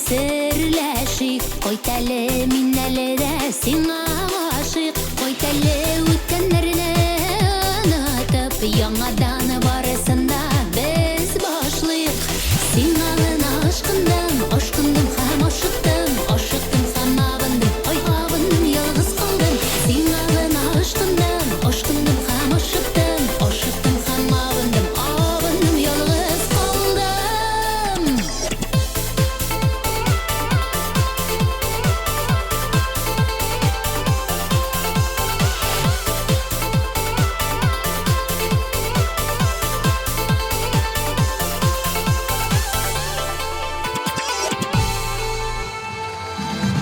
серләшик, кайт әле мин әле дә сиңа гашыйк, кайт әле үткәннәрне онытып, яңадан барысын да без башлыйк. Сиңа гына ашкындым һәм ашыктым, ашыктым һәм абындым, ой абындым, ялгыз калдым. Сиңа гына ашкындым һәм ашыктым, ашыктым һәм абындым, абындым, ялгыз калдым.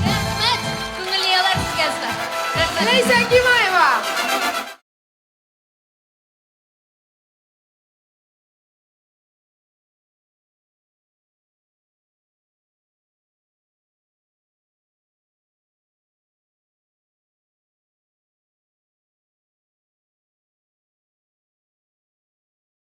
Рәхмәт, күңелле еллар сезгә, Әсфан. Рәхмәт. Hey, thank you,